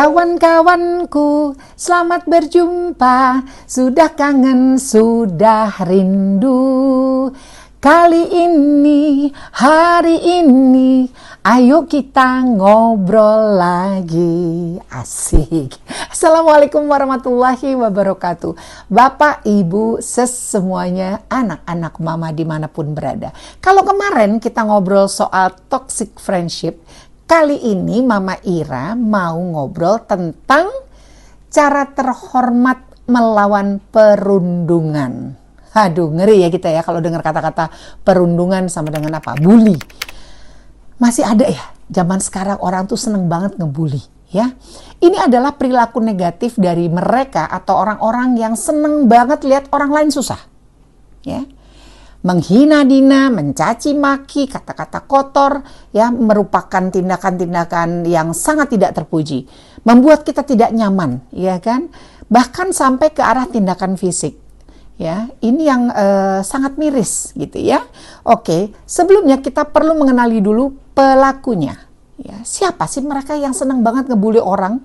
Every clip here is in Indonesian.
Kawan-kawanku, selamat berjumpa. Sudah kangen, sudah rindu. Kali ini, hari ini, ayo kita ngobrol lagi. Asik. Assalamualaikum warahmatullahi wabarakatuh. Bapak, Ibu, semuanya, anak-anak mama dimanapun berada. Kalau kemarin kita ngobrol soal toxic friendship, kali ini Mama Ira mau ngobrol tentang cara terhormat melawan perundungan. Aduh, ngeri ya kita ya kalau dengar kata-kata perundungan sama dengan apa? Bully. Masih ada ya, zaman sekarang orang tuh seneng banget ngebully ya. Ini adalah perilaku negatif dari mereka atau orang-orang yang seneng banget lihat orang lain susah. Ya. Menghina-dina, mencaci maki, kata-kata kotor ya merupakan tindakan-tindakan yang sangat tidak terpuji, membuat kita tidak nyaman, ya kan? Bahkan sampai ke arah tindakan fisik. Ya, ini yang sangat miris gitu ya. Oke, sebelumnya kita perlu mengenali dulu pelakunya. Ya, siapa sih mereka yang senang banget ngebully orang?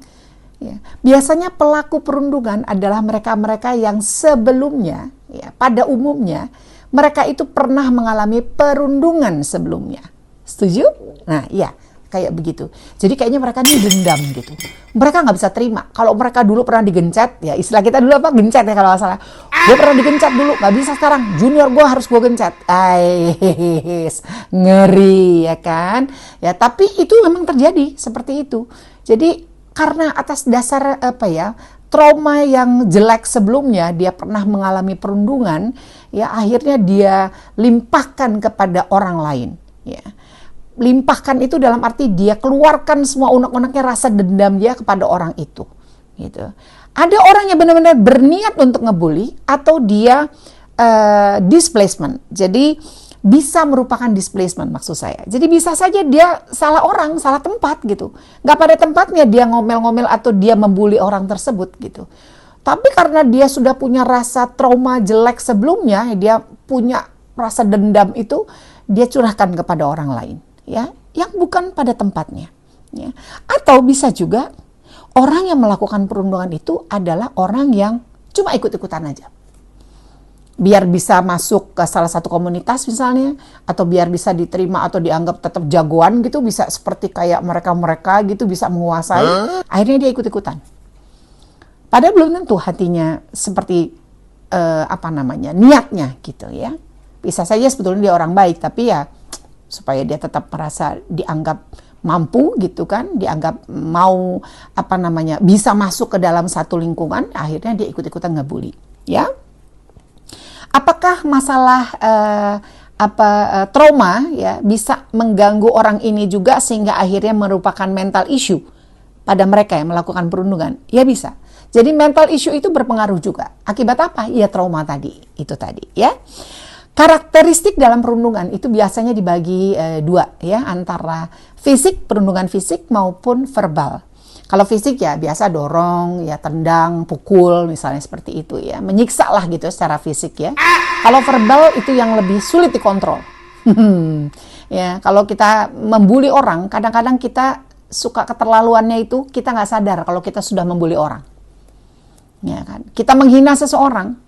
Ya, biasanya pelaku perundungan adalah mereka-mereka yang sebelumnya, ya, pada umumnya mereka itu pernah mengalami perundungan sebelumnya. Setuju? Nah, iya, kayak begitu. Jadi kayaknya mereka ini dendam gitu. Mereka nggak bisa terima. Kalau mereka dulu pernah digencet, ya istilah kita dulu apa? Gencet ya kalau nggak salah. Gue pernah digencet dulu, nggak bisa sekarang. Junior gue harus gue gencet. Ngeri ya kan? Ya, tapi itu memang terjadi seperti itu. Jadi karena atas dasar trauma yang jelek sebelumnya, dia pernah mengalami perundungan, ya akhirnya dia limpahkan kepada orang lain. Ya. Limpahkan itu dalam arti dia keluarkan semua unek-uneknya, rasa dendam dia kepada orang itu. Gitu. Ada orang yang benar-benar berniat untuk ngebully atau dia displacement. Jadi bisa merupakan displacement maksud saya. Jadi bisa saja dia salah orang, salah tempat gitu. Nggak pada tempatnya dia ngomel-ngomel atau dia membuli orang tersebut gitu. Tapi karena dia sudah punya rasa trauma jelek sebelumnya, dia punya rasa dendam itu, dia curahkan kepada orang lain. Ya, yang bukan pada tempatnya. Ya. Atau bisa juga orang yang melakukan perundungan itu adalah orang yang cuma ikut-ikutan aja. Biar bisa masuk ke salah satu komunitas misalnya, atau biar bisa diterima atau dianggap tetap jagoan gitu, bisa seperti kayak mereka-mereka gitu bisa menguasai, akhirnya dia ikut-ikutan. Padahal belum tentu hatinya seperti niatnya gitu ya. Bisa saja sebetulnya dia orang baik, tapi ya supaya dia tetap merasa dianggap mampu gitu kan, dianggap mau bisa masuk ke dalam satu lingkungan, akhirnya dia ikut-ikutan ngebully ya. Apakah masalah trauma ya bisa mengganggu orang ini juga sehingga akhirnya merupakan mental issue pada mereka yang melakukan perundungan? Ya bisa. Jadi mental issue itu berpengaruh juga. Akibat apa? Ya trauma tadi, itu tadi ya. Karakteristik dalam perundungan itu biasanya dibagi dua ya, antara fisik, perundungan fisik maupun verbal. Kalau fisik ya biasa dorong, ya tendang, pukul misalnya seperti itu ya. Menyiksa lah gitu secara fisik ya. Kalau verbal itu yang lebih sulit dikontrol. Ya, kalau kita membuli orang, kadang-kadang kita suka keterlaluannya itu kita nggak sadar kalau kita sudah membuli orang. Ya kan? Kita menghina seseorang.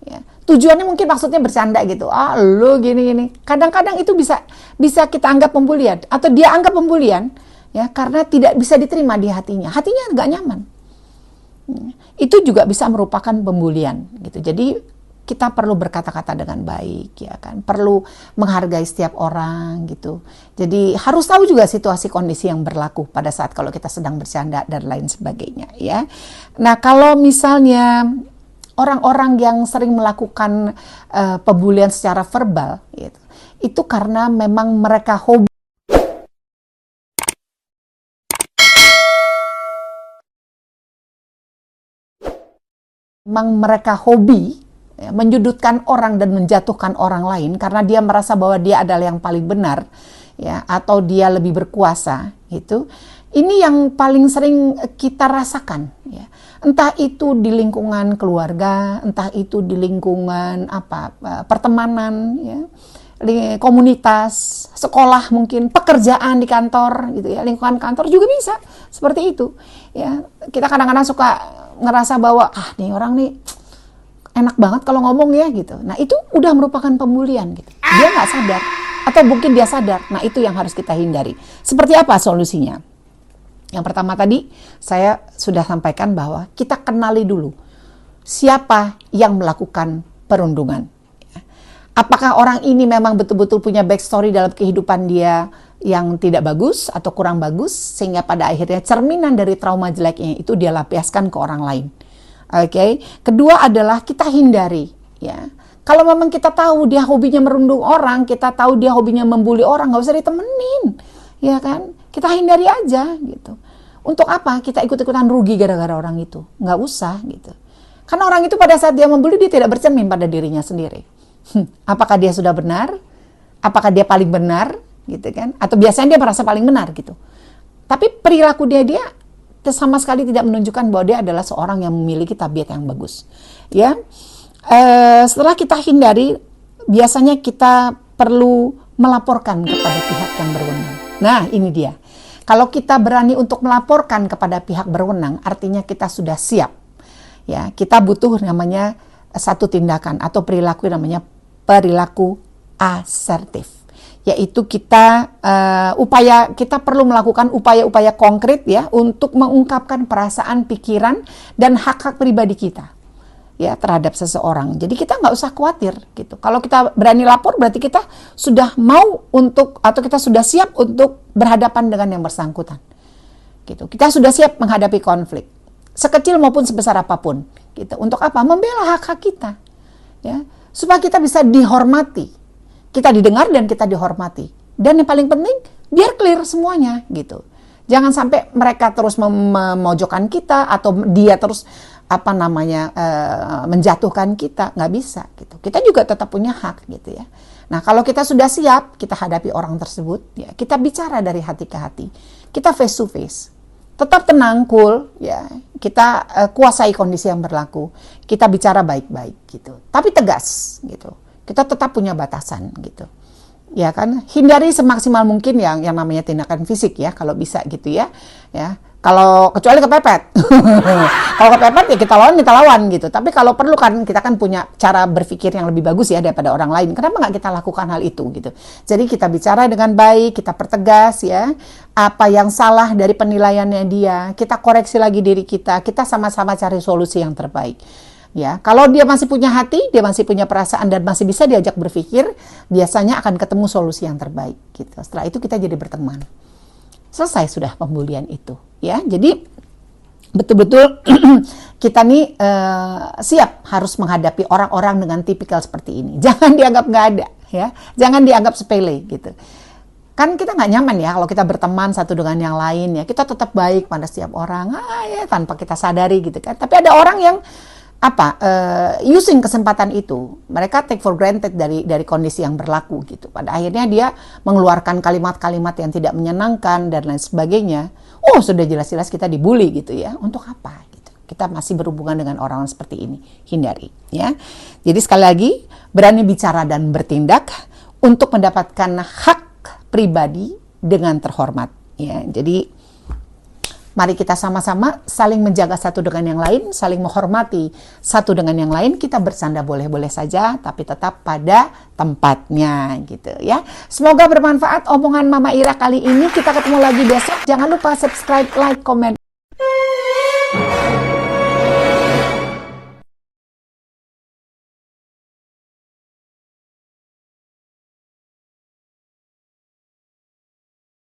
Ya. Tujuannya mungkin maksudnya bercanda gitu. Lu gini-gini. Kadang-kadang itu bisa kita anggap pembulian atau dia anggap pembulian. Ya, karena tidak bisa diterima di hatinya nggak nyaman. Itu juga bisa merupakan pembulian gitu. Jadi kita perlu berkata-kata dengan baik ya kan, perlu menghargai setiap orang gitu. Jadi harus tahu juga situasi kondisi yang berlaku pada saat kalau kita sedang bercanda dan lain sebagainya ya. Nah, kalau misalnya orang-orang yang sering melakukan pembulian secara verbal gitu, itu karena memang mereka hobi ya, menyudutkan orang dan menjatuhkan orang lain karena dia merasa bahwa dia adalah yang paling benar ya, atau dia lebih berkuasa gitu. Ini yang paling sering kita rasakan ya. Entah itu di lingkungan keluarga, entah itu di lingkungan pertemanan ya. komunitas, sekolah mungkin, pekerjaan di kantor gitu ya, lingkungan kantor juga bisa seperti itu. Ya, kita kadang-kadang suka ngerasa bahwa nih orang nih enak banget kalau ngomong ya gitu. Nah, itu udah merupakan pembulian gitu. Dia nggak sadar atau mungkin dia sadar. Nah, itu yang harus kita hindari. Seperti apa solusinya? Yang pertama tadi saya sudah sampaikan bahwa kita kenali dulu siapa yang melakukan perundungan. Apakah orang ini memang betul-betul punya backstory dalam kehidupan dia yang tidak bagus atau kurang bagus, sehingga pada akhirnya cerminan dari trauma jeleknya itu dia lampiaskan ke orang lain. Oke. Kedua adalah kita hindari, ya. Kalau memang kita tahu dia hobinya merundung orang, kita tahu dia hobinya membuli orang, nggak usah ditemenin, ya kan? Kita hindari aja gitu. Untuk apa? Kita ikut-ikutan rugi gara-gara orang itu? Nggak usah gitu. Karena orang itu pada saat dia membuli, dia tidak bercermin pada dirinya sendiri. Apakah dia sudah benar? Apakah dia paling benar? Gitu kan? Atau biasanya dia merasa paling benar gitu. Tapi perilaku dia sama sekali tidak menunjukkan bahwa dia adalah seorang yang memiliki tabiat yang bagus. Ya, setelah kita hindari, biasanya kita perlu melaporkan kepada pihak yang berwenang. Nah, ini dia. Kalau kita berani untuk melaporkan kepada pihak berwenang, artinya kita sudah siap. Ya, kita butuh namanya satu tindakan atau perilaku namanya perilaku asertif, yaitu kita kita perlu melakukan upaya-upaya konkret ya untuk mengungkapkan perasaan, pikiran dan hak-hak pribadi kita ya terhadap seseorang. Jadi kita nggak usah khawatir gitu. Kalau kita berani lapor berarti kita sudah mau untuk atau kita sudah siap untuk berhadapan dengan yang bersangkutan. Gitu. Kita sudah siap menghadapi konflik sekecil maupun sebesar apapun. Gitu. Untuk apa? Membela hak-hak kita. Ya, supaya kita bisa dihormati. Kita didengar dan kita dihormati. Dan yang paling penting, biar clear semuanya gitu. Jangan sampai mereka terus memojokkan kita atau dia terus menjatuhkan kita, nggak bisa gitu. Kita juga tetap punya hak gitu ya. Nah, kalau kita sudah siap, kita hadapi orang tersebut, ya, kita bicara dari hati ke hati. Kita face to face. Tetap tenang, cool, ya. Kita kuasai kondisi yang berlaku. Kita bicara baik-baik gitu. Tapi tegas gitu. Kita tetap punya batasan gitu. Ya kan? Hindari semaksimal mungkin yang namanya tindakan fisik ya, kalau bisa gitu ya. Ya. Kalau kecuali kepepet. Kalau kepepet ya kita lawan gitu. Tapi kalau perlu kan kita kan punya cara berpikir yang lebih bagus ya daripada orang lain. Kenapa nggak kita lakukan hal itu gitu. Jadi kita bicara dengan baik, kita pertegas ya apa yang salah dari penilaiannya dia. Kita koreksi lagi diri kita. Kita sama-sama cari solusi yang terbaik. Ya, kalau dia masih punya hati, dia masih punya perasaan dan masih bisa diajak berpikir, biasanya akan ketemu solusi yang terbaik gitu. Setelah itu kita jadi berteman. Selesai sudah pembulian itu ya. Jadi betul-betul kita nih siap harus menghadapi orang-orang dengan tipikal seperti ini. Jangan dianggap nggak ada ya, jangan dianggap sepele gitu. Kan kita nggak nyaman ya kalau kita berteman satu dengan yang lain ya. Kita tetap baik pada setiap orang ya, tanpa kita sadari gitu kan. Tapi ada orang yang using kesempatan itu, mereka take for granted dari kondisi yang berlaku gitu. Pada akhirnya dia mengeluarkan kalimat-kalimat yang tidak menyenangkan dan lain sebagainya. Oh, sudah jelas-jelas kita dibully gitu ya. Untuk apa gitu? Kita masih berhubungan dengan orang seperti ini. Hindari ya. Jadi sekali lagi, berani bicara dan bertindak untuk mendapatkan hak pribadi dengan terhormat ya. Jadi mari kita sama-sama saling menjaga satu dengan yang lain, saling menghormati satu dengan yang lain. Kita bersanda boleh-boleh saja, tapi tetap pada tempatnya gitu ya. Semoga bermanfaat omongan Mama Ira kali ini. Kita ketemu lagi besok. Jangan lupa subscribe, like, komen.